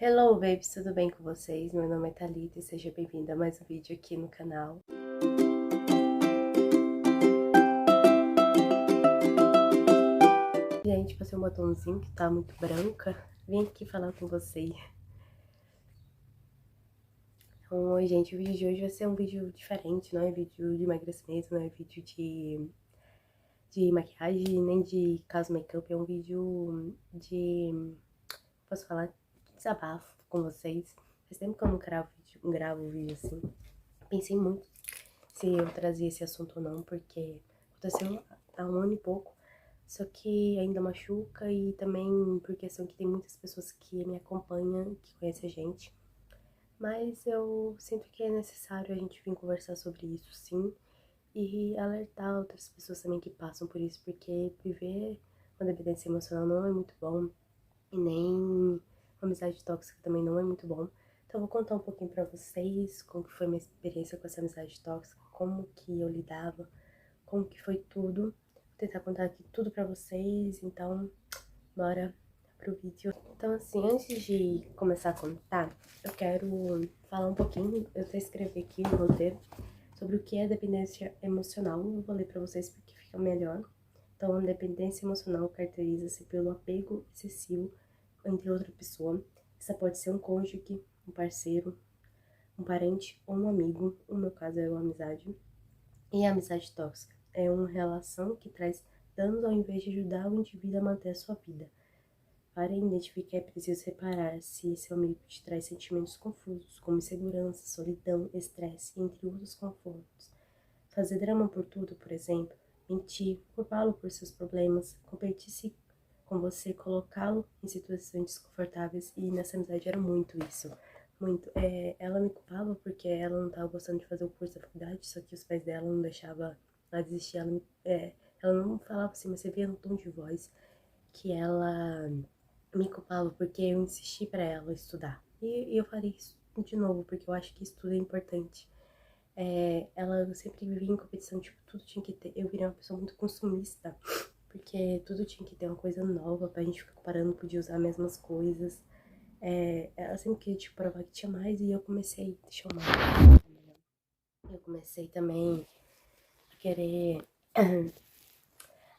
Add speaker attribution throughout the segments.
Speaker 1: Hello, babes, tudo bem com vocês? Meu nome é Thalita e seja bem-vinda a mais um vídeo aqui no canal. Gente, passei um batomzinho que tá muito branca. Vim aqui falar com vocês. Então, oi, gente, o vídeo de hoje vai ser um vídeo diferente, não é vídeo de emagrecimento, não é vídeo de maquiagem, nem de caso make-up, é um vídeo de, posso falar, de desabafo com vocês. Faz tempo que eu não gravo um vídeo assim. Pensei muito se eu trazia esse assunto ou não, porque aconteceu há um ano e pouco, só que ainda machuca e também por questão que tem muitas pessoas que me acompanham, que conhecem a gente, mas eu sinto que é necessário a gente vir conversar sobre isso sim, e alertar outras pessoas também que passam por isso, porque viver uma dependência emocional não é muito bom, e nem uma amizade tóxica também não é muito bom. Então eu vou contar um pouquinho pra vocês como que foi minha experiência com essa amizade tóxica, como que eu lidava, como que foi tudo. Vou tentar contar aqui tudo pra vocês, então bora pro vídeo. Então assim, antes de começar a contar, eu quero falar um pouquinho, eu até escrevi aqui no roteiro, sobre o que é dependência emocional. Eu vou ler pra vocês porque fica melhor. Então, a dependência emocional caracteriza-se pelo apego excessivo entre outra pessoa. Essa pode ser um cônjuge, um parceiro, um parente ou um amigo. No meu caso é uma amizade. E a amizade tóxica é uma relação que traz danos ao invés de ajudar o indivíduo a manter a sua vida. Para identificar é preciso separar se esse amigo te traz sentimentos confusos, como insegurança, solidão, estresse, entre outros confortos. Fazer drama por tudo, por exemplo, mentir, culpá-lo por seus problemas, competir-se com você, colocá-lo em situações desconfortáveis, e nessa amizade era muito isso, muito. Ela me culpava porque ela não estava gostando de fazer o curso da faculdade, só que os pais dela não deixavam ela desistir, ela não falava assim, mas você via no tom de voz que ela me culpava porque eu insisti para ela estudar. E eu falei isso de novo, porque eu acho que estudo é importante. Ela sempre vivia em competição, tipo, tudo tinha que ter. Eu virei uma pessoa muito consumista, porque tudo tinha que ter uma coisa nova pra gente ficar comparando, podia usar as mesmas coisas. Ela sempre queria, tipo, provar que tinha mais, e eu comecei, deixa eu amar. Eu comecei também a querer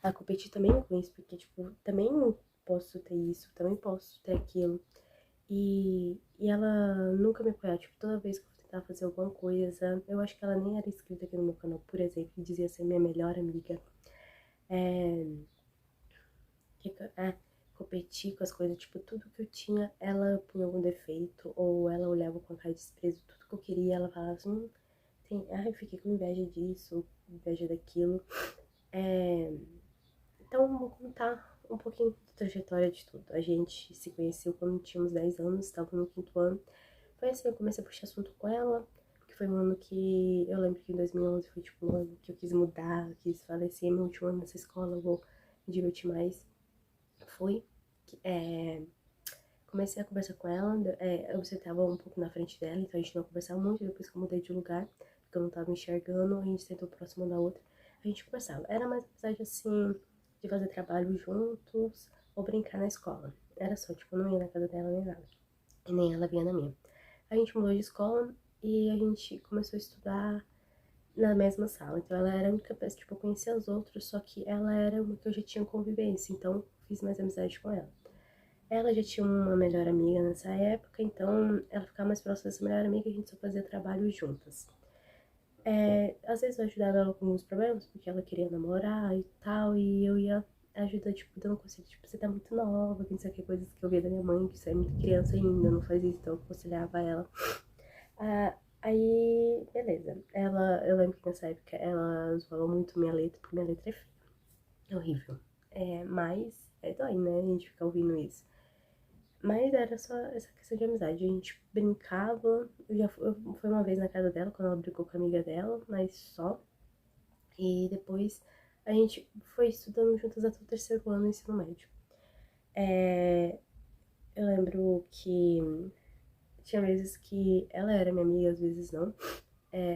Speaker 1: a competir também com isso, porque, tipo, também posso ter isso, também posso ter aquilo. E ela nunca me apoiava, tipo, toda vez que eu tentava fazer alguma coisa, eu acho que ela nem era inscrita aqui no meu canal, por exemplo, e dizia ser minha melhor amiga. É, competir com as coisas, tipo, tudo que eu tinha, ela punha algum defeito, ou ela olhava com a cara de desprezo, tudo que eu queria, ela falava assim, eu fiquei com inveja disso, inveja daquilo. É, então, vou contar um pouquinho da trajetória de tudo. A gente se conheceu quando tínhamos 10 anos, estava no quinto ano. Foi assim, eu comecei a puxar assunto com ela, porque foi um ano que, eu lembro que em 2011 foi tipo um ano que eu quis mudar, eu quis falecer, meu último ano nessa escola, eu vou me divertir mais. Foi, comecei a conversar com ela, eu sentava um pouco na frente dela, então a gente não conversava muito, depois que eu mudei de lugar, porque eu não tava enxergando, a gente sentou próximo da outra, a gente conversava. Era mais apesar assim, de fazer trabalho juntos, ou brincar na escola. Era só, tipo, eu não ia na casa dela nem nada, e nem ela vinha na minha. A gente mudou de escola e a gente começou a estudar na mesma sala. Então ela era a única pessoa, tipo, eu conhecia as outras, só que ela era uma que eu já tinha convivência, então fiz mais amizade com ela. Ela já tinha uma melhor amiga nessa época, então ela ficava mais próxima dessa melhor amiga e a gente só fazia trabalho juntas. Às vezes eu ajudava ela com alguns problemas, porque ela queria namorar e tal, e eu ia ajudar, tipo, dando conselho, tipo, você tá muito nova, que não sei o que, coisas que eu via da minha mãe, que você é muito criança ainda, não faz isso, então eu aconselhava ela. Aí, beleza. Eu lembro que nessa época ela zoava muito minha letra, porque minha letra é feia. É horrível. Mas dói, né? A gente ficar ouvindo isso. Mas era só essa questão de amizade. A gente brincava. Eu fui uma vez na casa dela, quando ela brincou com a amiga dela, mas só. E depois a gente foi estudando juntas até o terceiro ano do ensino médio. Eu lembro que tinha vezes que ela era minha amiga, às vezes não.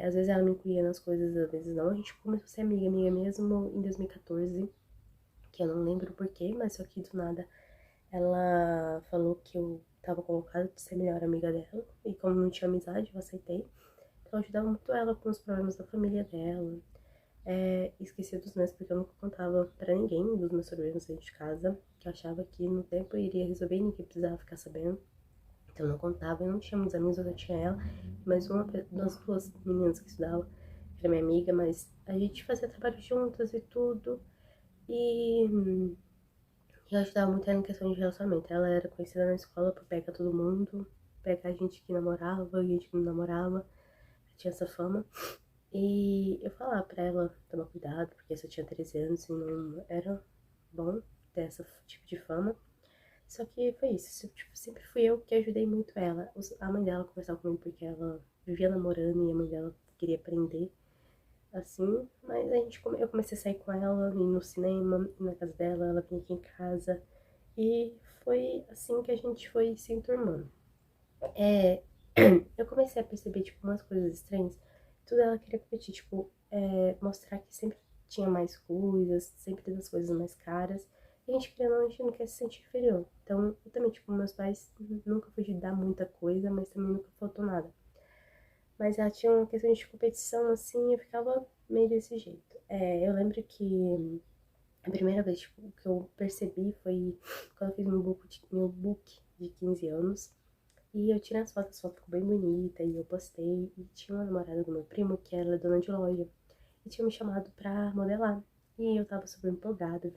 Speaker 1: Às vezes ela me incluía nas coisas, às vezes não. A gente começou a ser amiga mesmo em 2014, que eu não lembro o porquê, mas só que do nada ela falou que eu tava colocada de ser melhor amiga dela. E como não tinha amizade, eu aceitei. Então eu ajudava muito ela com os problemas da família dela. Esquecia dos meus porque eu nunca contava pra ninguém dos meus problemas dentro de casa. Que eu achava que no tempo eu iria resolver e ninguém precisava ficar sabendo. Então eu não contava, eu não tinha muitos amigos, eu só tinha ela. Mas uma das duas meninas que estudava era minha amiga, mas a gente fazia trabalho juntas e tudo. E eu ajudava muito ela em questão de relacionamento. Ela era conhecida na escola por pegar todo mundo, pegar gente que namorava, gente que não namorava. Tinha essa fama. E eu falava pra ela tomar cuidado, porque eu só tinha 13 anos e não era bom ter esse tipo de fama. Só que foi isso, tipo, sempre fui eu que ajudei muito ela. A mãe dela conversava comigo porque ela vivia namorando e a mãe dela queria aprender, assim. Mas eu comecei a sair com ela, ir no cinema, ir na casa dela, ela vinha aqui em casa. E foi assim que a gente foi se enturmando. É, eu comecei a perceber, tipo, umas coisas estranhas. Tudo ela queria competir, tipo, mostrar que sempre tinha mais coisas, sempre das coisas mais caras. E a gente, querendo ou não, a gente não quer se sentir inferior. Então, eu também, tipo, meus pais nunca fui de dar muita coisa, mas também nunca faltou nada. Mas ela tinha uma questão de competição, assim, eu ficava meio desse jeito. Eu lembro que a primeira vez, tipo, que eu percebi foi quando eu fiz meu book de 15 anos. E eu tirei as foto ficou bem bonita, e eu postei. E tinha uma namorada do meu primo, que era dona de loja, e tinha me chamado pra modelar. E eu tava super empolgada,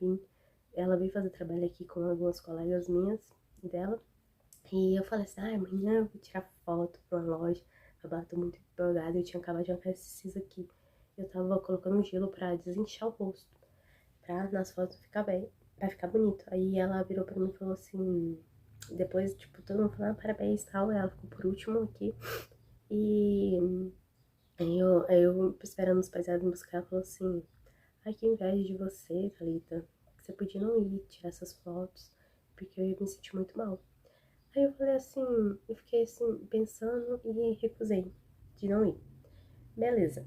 Speaker 1: ela veio fazer trabalho aqui com algumas colegas minhas e dela. E eu falei assim, amanhã eu vou tirar foto pra uma loja. Eu tô muito empolgada, eu tinha acabado de arrancar esses aqui. Eu tava colocando um gelo pra desinchar o rosto, pra nas fotos ficar bem, pra ficar bonito. Aí ela virou pra mim e falou assim, depois, tipo, todo mundo falando parabéns e tal, ela ficou por último aqui. E aí eu esperando os pais dela me buscar, ela falou assim, ai, que inveja de você, Thalita, que você podia não ir tirar essas fotos, porque eu ia me sentir muito mal. Aí eu falei assim, eu fiquei assim, pensando e recusei de não ir. Beleza.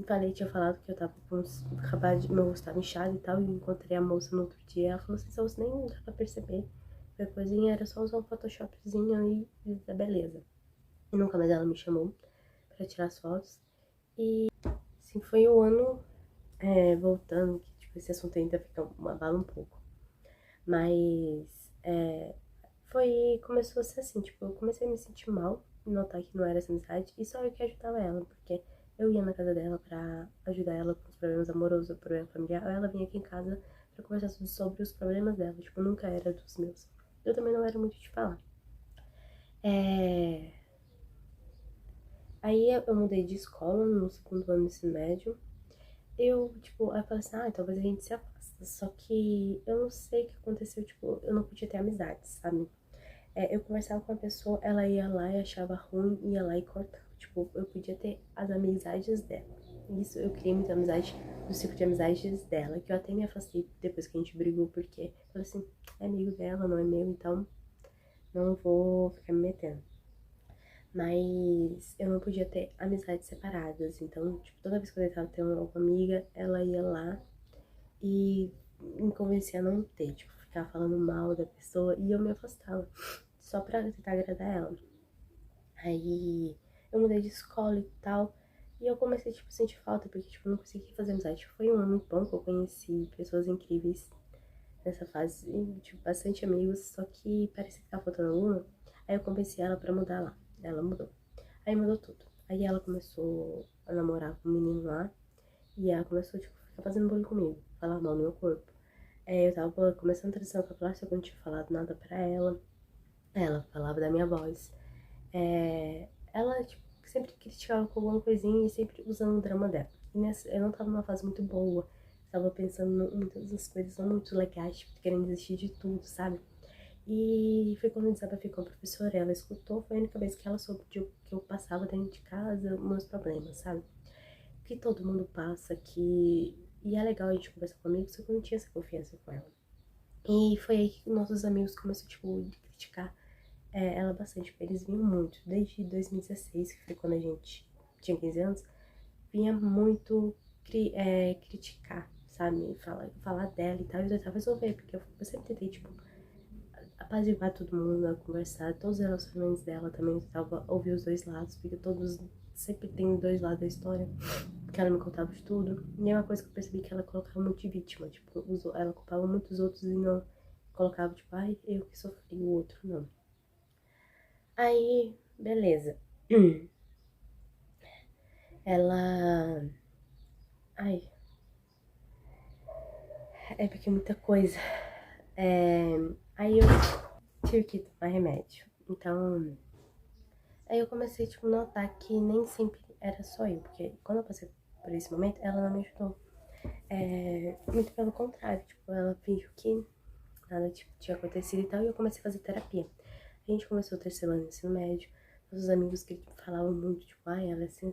Speaker 1: Falei, tinha falado que eu tava com acabado de meu rosto tava inchado e tal, e encontrei a moça no outro dia. Ela falou assim, só você nem dá pra perceber. Qualquer coisinha era só usar um photoshopzinho aí e tá beleza. E nunca mais ela me chamou pra tirar as fotos. E assim, foi o ano voltando, que tipo, esse assunto ainda fica uma bala um pouco. Mas começou a ser assim, tipo, eu comecei a me sentir mal, notar que não era essa amizade, e só eu que ajudava ela, porque eu ia na casa dela pra ajudar ela com os problemas amorosos, problema familiar, ou ela vinha aqui em casa pra conversar sobre os problemas dela, tipo, nunca era dos meus. Eu também não era muito de falar. É... Aí eu mudei de escola no segundo ano do ensino médio. Aí eu falei assim, talvez a gente se afasta. Só que eu não sei o que aconteceu, tipo, eu não podia ter amizade, sabe? Eu conversava com a pessoa, ela ia lá e achava ruim, ia lá e cortava. Tipo, eu podia ter as amizades dela. Isso, eu criei muita amizade do ciclo de amizades dela, que eu até me afastei depois que a gente brigou, porque eu falei assim, é amigo dela, não é meu, então não vou ficar me metendo. Mas eu não podia ter amizades separadas, então, tipo, toda vez que eu tentava ter uma amiga, ela ia lá e me convencia a não ter, tipo, ficar falando mal da pessoa e eu me afastava, só pra tentar agradar ela. Aí eu mudei de escola e tal, e eu comecei, tipo, a sentir falta, porque, tipo, eu não consegui fazer amizade. Foi um ano muito bom que eu conheci pessoas incríveis nessa fase, e, tipo, bastante amigos, só que parecia que tava faltando alguma. Aí eu convenci ela pra mudar lá, ela mudou. Aí mudou tudo. Aí ela começou a namorar com um menino lá, e ela começou, tipo, a ficar fazendo bullying comigo, falar mal no meu corpo. Eu tava começando a transição capilar, só que eu não tinha falado nada pra ela. Ela falava da minha voz. Ela, tipo, sempre criticava com alguma coisinha e sempre usando o drama dela. E eu não tava numa fase muito boa. Tava pensando em muitas das coisas não muito legais, tipo, querendo desistir de tudo, sabe? E foi quando eu desabafei com a professora, ela escutou, foi a única vez que ela soube que eu passava dentro de casa, meus problemas, sabe? Que todo mundo passa, que... E é legal a gente conversar com amigos, só que eu não tinha essa confiança com ela. E foi aí que nossos amigos começaram, tipo, a criticar ela bastante, porque eles vinham muito, desde 2016, que foi quando a gente tinha 15 anos, vinha muito criticar, sabe? Falar dela e tal, e eu tentava resolver, porque eu sempre tentei, tipo, apaziguar todo mundo, a conversar, todos os relacionamentos dela também, eu tentava ouvir os dois lados, porque todos sempre tem dois lados da história, porque ela me contava de tudo. E é uma coisa que eu percebi que ela colocava muito de vítima, tipo, ela culpava muitos outros e não colocava, tipo, ai, eu que sofri, o outro não. Aí, beleza. Ela. Ai, é porque é muita coisa. Aí eu tive que tomar remédio. Então, aí eu comecei, tipo, a notar que nem sempre era só eu, porque quando eu passei por esse momento, ela não me ajudou. Muito pelo contrário, tipo, ela fingiu que nada tipo, tinha acontecido e tal, e eu comecei a fazer terapia. A gente começou o terceiro ano do ensino médio, os amigos que tipo, falavam muito, tipo, ai, ela é assim,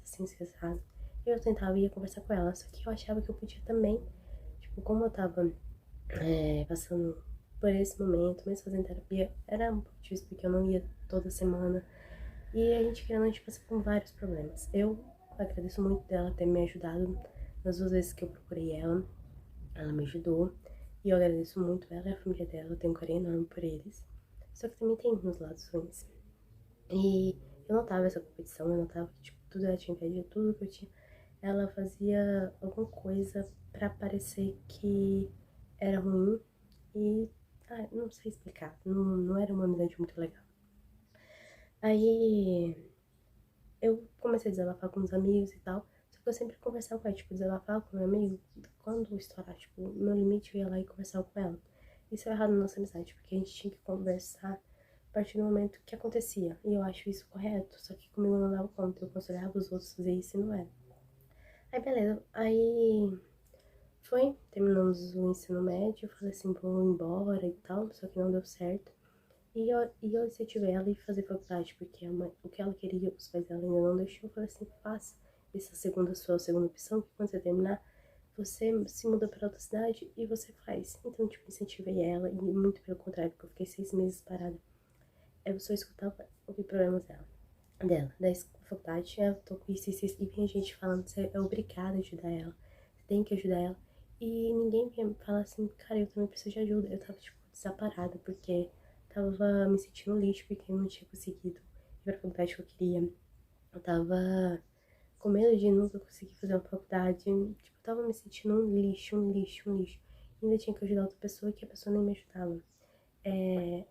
Speaker 1: assim, sensata. E eu tentava ir conversar com ela, só que eu achava que eu podia também, tipo, como eu tava passando por esse momento, mesmo fazendo terapia, era um pouco difícil porque eu não ia toda semana. E a gente, querendo, a gente passa por vários problemas. Eu agradeço muito dela ter me ajudado nas duas vezes que eu procurei ela me ajudou. E eu agradeço muito ela e a família dela, eu tenho um carinho enorme por eles. Só que também tem uns lados ruins. E eu notava essa competição, eu notava que tipo, tudo ela tinha inveja, tudo que eu tinha. Ela fazia alguma coisa pra parecer que era ruim e. Não sei explicar, não era uma amizade muito legal. Aí eu comecei a desabafar com os amigos e tal. Só que eu sempre conversava com ela, tipo, desabafar com meu amigo. Quando estourar, tipo, o meu limite, eu ia lá e conversava com ela. Isso é errado na nossa amizade, porque a gente tinha que conversar a partir do momento que acontecia. E eu acho isso correto, só que comigo eu não dava conta. Eu aconselhava os outros a fazer isso e não era. Aí, beleza. Aí terminamos o ensino médio. Eu falei assim, vou embora e tal, só que não deu certo. E eu incentivei ela a fazer faculdade, porque o que ela queria, os pais dela ainda não deixou. Eu falei assim, faça essa sua segunda opção, que quando você terminar, você se muda para outra cidade e você faz. Então, tipo, incentivei ela, e muito pelo contrário, porque eu fiquei 6 meses parada. Eu só escutava ouvir problemas da faculdade, eu tô com isso, e vinha gente falando, você é obrigada a ajudar ela, você tem que ajudar ela. E ninguém vinha me falar assim, cara, eu também preciso de ajuda. Eu tava, tipo, desaparada, porque tava me sentindo lixo, porque eu não tinha conseguido ir pra faculdade que eu queria. Eu tava com medo de nunca conseguir fazer uma faculdade. Tipo, eu tava me sentindo um lixo, um lixo, um lixo. E ainda tinha que ajudar outra pessoa, que a pessoa nem me ajudava. É...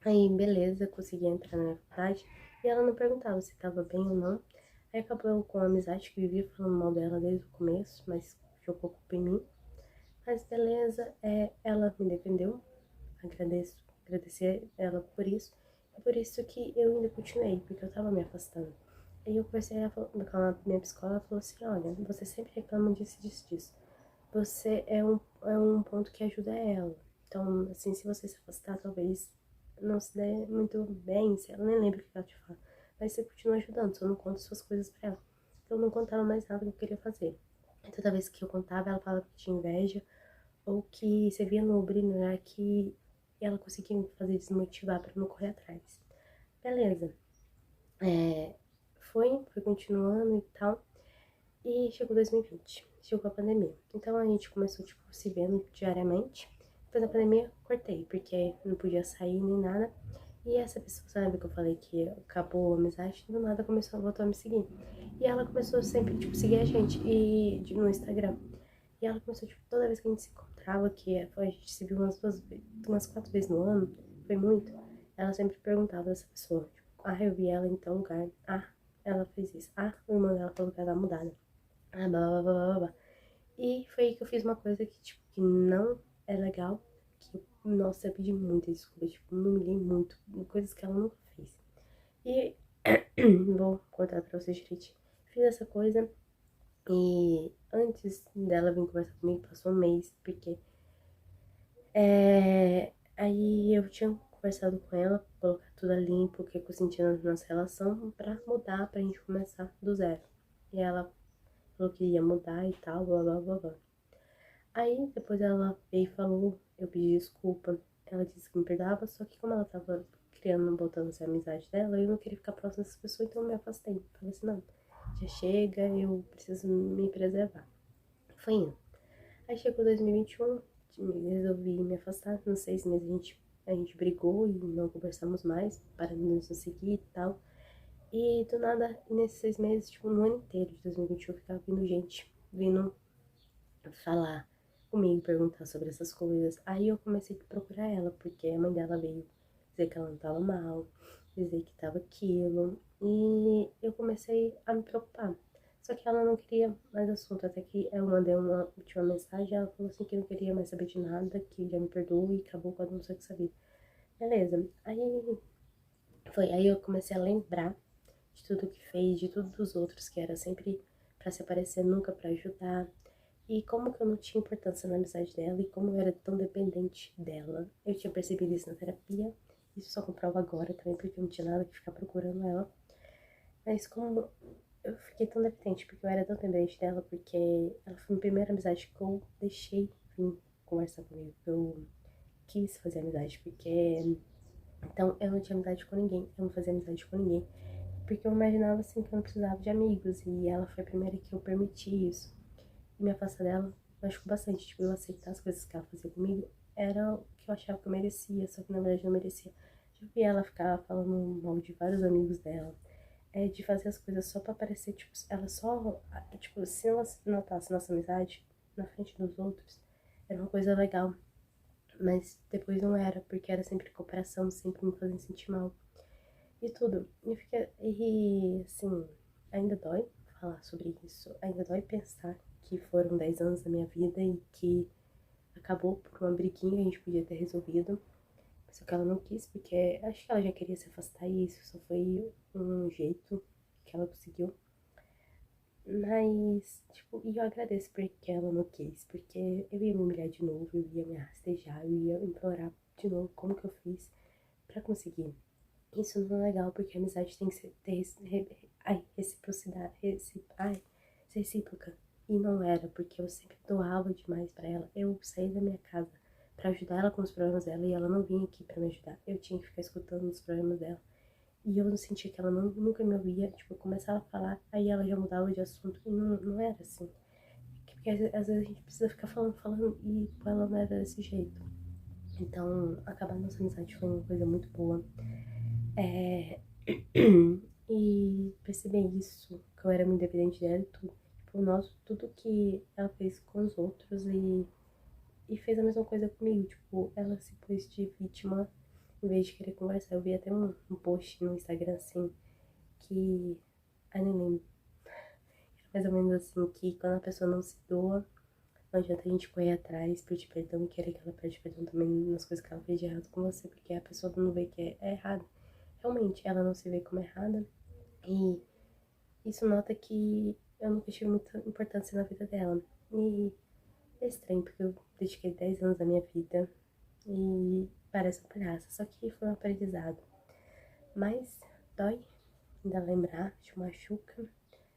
Speaker 1: Aí, beleza, consegui entrar na faculdade. E ela não perguntava se tava bem ou não. Aí acabou com a amizade, que vivia falando mal dela desde o começo, mas jogou culpa em mim. Mas beleza, ela me defendeu. Agradecer ela por isso. E por isso que eu ainda continuei, porque eu tava me afastando. Aí eu conversei com a minha psicóloga, ela falou assim, olha, você sempre reclama disso. Você é um ponto que ajuda ela. Então, assim, se você se afastar, talvez não se dê muito bem, se ela nem lembra o que ela te fala. Mas você continua ajudando, só não conta suas coisas pra ela. Então, eu não contava mais nada que eu queria fazer. E toda vez que eu contava, ela falava que tinha inveja, ou que você via no brilhar que ela conseguia me fazer desmotivar pra não correr atrás. Beleza. É, foi continuando e tal. E chegou 2020, chegou a pandemia. Então a gente começou, tipo, se vendo diariamente. Depois da pandemia, cortei, porque não podia sair nem nada. E essa pessoa, sabe que eu falei que acabou a amizade, do nada voltou a me seguir. E ela começou sempre, tipo, seguir a gente no Instagram. E ela começou, tipo, toda vez que a gente se encontrava, a gente se viu umas 4 vezes no ano, foi muito. Ela sempre perguntava dessa pessoa, tipo, eu vi ela em tal lugar. Ela fez isso. O irmão dela falou que ela tá mudada. Blá, blá, blá, blá, blá. E foi aí que eu fiz uma coisa que, tipo, que não é legal. Que, nossa, eu pedi muita desculpa. Tipo, me humilhei muito. Coisas que ela nunca fez. E vou contar pra vocês direitinho. Fiz essa coisa. E antes dela vir conversar comigo, passou um mês. Porque aí eu tinha conversado com ela, colocar tudo a limpo, o que eu sentia na nossa relação, pra mudar, pra gente começar do zero. E ela falou que ia mudar e tal, blá blá blá blá. Aí depois ela veio e falou, eu pedi desculpa, ela disse que me perdoava, só que como ela tava criando, botando essa amizade dela, eu não queria ficar próxima dessas pessoas, então eu me afastei. Falei assim, não, já chega, eu preciso me preservar. Foi indo. Aí chegou 2021, resolvi me afastar, nos 6 meses a gente a gente brigou e não conversamos mais, paramos de nos seguir e tal. E do nada, nesses 6 meses, tipo, no ano inteiro de 2021, ficava vindo gente, vindo falar comigo, perguntar sobre essas coisas. Aí eu comecei a procurar ela, porque a mãe dela veio dizer que ela não tava mal, dizer que tava aquilo. E eu comecei a me preocupar. Só que ela não queria mais assunto, até que eu mandei uma última mensagem, ela falou assim que não queria mais saber de nada, que já me perdoou e acabou com a não sei o que sabia. Beleza. Aí eu comecei a lembrar de tudo que fez, de tudo dos outros, que era sempre pra se aparecer, nunca pra ajudar. E como que eu não tinha importância na amizade dela e como eu era tão dependente dela. Eu tinha percebido isso na terapia, isso só comprova agora também, porque eu não tinha nada que ficar procurando ela. Mas como eu fiquei tão dependente, porque eu era tão dependente dela, porque ela foi a primeira amizade que eu deixei vir conversar comigo, que eu quis fazer amizade, porque então eu não tinha amizade com ninguém, eu não fazia amizade com ninguém, porque eu imaginava assim que eu não precisava de amigos, e ela foi a primeira que eu permiti isso. E me afastar dela machucou bastante, tipo, eu aceitar as coisas que ela fazia comigo era o que eu achava que eu merecia, só que na verdade eu não merecia. Já vi ela ficar falando mal de vários amigos dela, de fazer as coisas só pra parecer, tipo, ela só, tipo, se ela notasse nossa amizade na frente dos outros, era uma coisa legal. Mas depois não era, porque era sempre cooperação, sempre me fazendo sentir mal. E tudo. E assim, ainda dói falar sobre isso. Ainda dói pensar que foram 10 anos da minha vida e que acabou por uma briguinha, a gente podia ter resolvido. Só que ela não quis, porque acho que ela já queria se afastar e isso só foi um jeito que ela conseguiu. Mas, tipo, e eu agradeço porque ela não quis, porque eu ia me humilhar de novo, eu ia me rastejar, eu ia implorar de novo como que eu fiz pra conseguir. Isso não é legal, porque a amizade tem que ter reciprocidade, ser recíproca. E não era, porque eu sempre doava demais pra ela. Eu saí da minha casa pra ajudar ela com os problemas dela e ela não vinha aqui pra me ajudar. Eu tinha que ficar escutando os problemas dela. E eu não sentia que ela nunca me ouvia. Tipo, eu começava a falar, aí ela já mudava de assunto. E não era assim. Porque às vezes a gente precisa ficar falando, e com ela não era desse jeito. Então, acabar nossa amizade foi uma coisa muito boa. É, e perceber isso, que eu era muito independente dela e tudo. Tipo, nossa, tudo que ela fez com os outros e fez a mesma coisa comigo. Tipo, ela se pôs de vítima em vez de querer conversar. Eu vi até um post no Instagram assim, que. Ai, nem lembro. Mais ou menos assim, que quando a pessoa não se doa, não adianta a gente correr atrás, pedir perdão e querer que ela pede perdão também nas coisas que ela fez de errado com você, porque a pessoa não vê que é errado. Realmente, ela não se vê como errada. E isso nota que eu nunca tive muita importância na vida dela. E é estranho, porque eu dediquei 10 anos da minha vida e parece uma palhaça. Só que foi um aprendizado. Mas dói ainda lembrar, te machuca.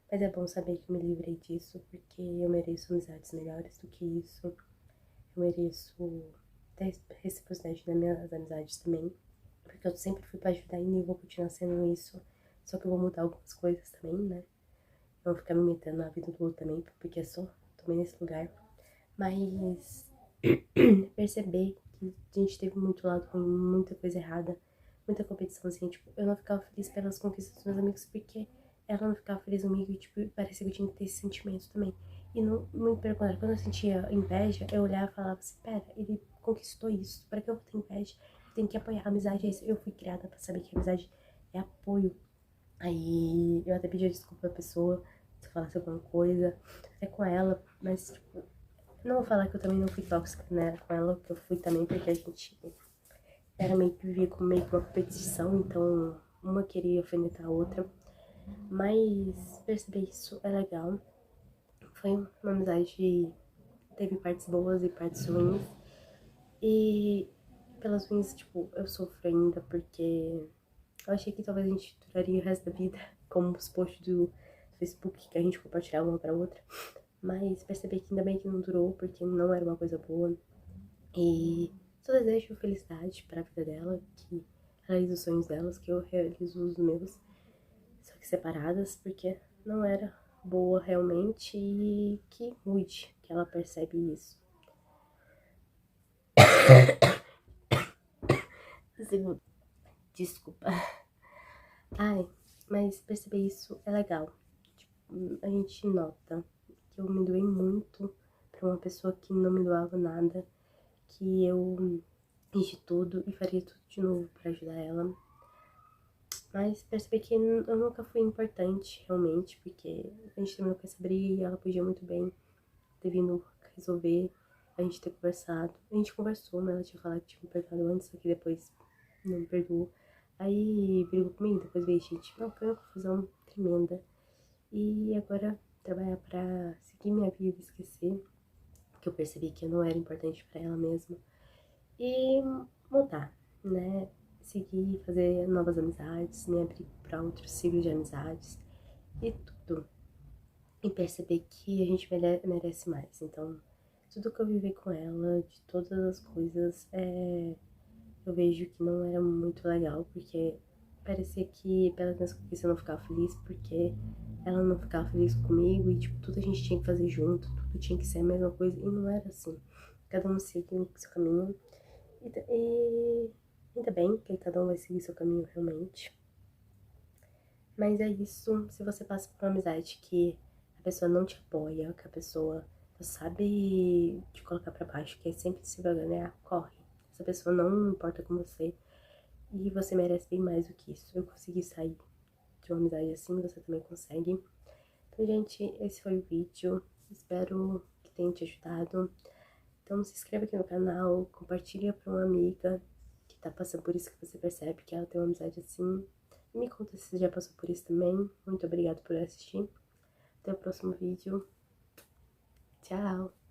Speaker 1: Mas é bom saber que eu me livrei disso, porque eu mereço amizades melhores do que isso. Eu mereço ter reciprocidade nas minhas amizades também. Porque eu sempre fui pra ajudar e eu vou continuar sendo isso. Só que eu vou mudar algumas coisas também, né? Não ficar me metendo na vida do outro também, porque eu só tomei nesse lugar. Mas perceber que a gente teve muito lado ruim, muita coisa errada, muita competição, assim, tipo, eu não ficava feliz pelas conquistas dos meus amigos porque ela não ficava feliz comigo e, tipo, parecia que eu tinha que ter esse sentimento também. E não, muito pelo contrário, quando eu sentia inveja, eu olhava e falava assim, pera, ele conquistou isso, pra que eu vou ter inveja? Eu tenho que apoiar, a amizade é isso. Eu fui criada pra saber que a amizade é apoio. Aí eu até pedi desculpa pra pessoa se eu falasse alguma coisa, até com ela, mas tipo, não vou falar que eu também não fui tóxica, né, com ela, que eu fui também, porque a gente era meio que vivia como meio que uma competição, então uma queria alfinetar a outra, mas perceber isso é legal. Foi uma amizade que teve partes boas e partes ruins, e pelas ruins, tipo, eu sofro ainda porque eu achei que talvez a gente duraria o resto da vida, como os posts do Facebook que a gente compartilhava uma pra outra. Mas percebi que ainda bem que não durou, porque não era uma coisa boa. E só desejo felicidade pra vida dela, que realize os sonhos delas, que eu realizo os meus, só que separadas, porque não era boa realmente e que mude, que ela percebe isso. Segundo. Desculpa. Ai, mas perceber isso é legal. Tipo, a gente nota que eu me doei muito pra uma pessoa que não me doava nada, que eu fiz de tudo e faria tudo de novo pra ajudar ela. Mas percebi que eu nunca fui importante, realmente, porque a gente terminou com essa briga e ela podia muito bem ter vindo resolver, a gente ter conversado. A gente conversou, mas ela tinha falado que tinha me perdoado antes, só que depois não me perdoou. Aí brigou comigo, depois veio gente. Não, foi uma confusão tremenda. E agora trabalhar pra seguir minha vida, esquecer que eu percebi que eu não era importante pra ela mesma. E mudar, né? Seguir, fazer novas amizades, me abrir pra outros ciclos de amizades e tudo. E perceber que a gente merece mais. Então, tudo que eu vivi com ela, de todas as coisas, eu vejo que não era muito legal, porque parecia que pelas minhas conquistas eu não ficava feliz, porque ela não ficava feliz comigo, e tipo, tudo a gente tinha que fazer junto, tudo tinha que ser a mesma coisa, e não era assim. Cada um seguia o seu caminho, e ainda bem que cada um vai seguir seu caminho realmente. Mas é isso, se você passa por uma amizade que a pessoa não te apoia, que a pessoa só sabe te colocar pra baixo, que é sempre se ganhar, corre. Essa pessoa não importa com você e você merece bem mais do que isso. Eu consegui sair de uma amizade assim, você também consegue. Então, gente, esse foi o vídeo. Espero que tenha te ajudado. Então, se inscreva aqui no canal, compartilha pra uma amiga que tá passando por isso, que você percebe que ela tem uma amizade assim. E me conta se você já passou por isso também. Muito obrigada por assistir. Até o próximo vídeo. Tchau!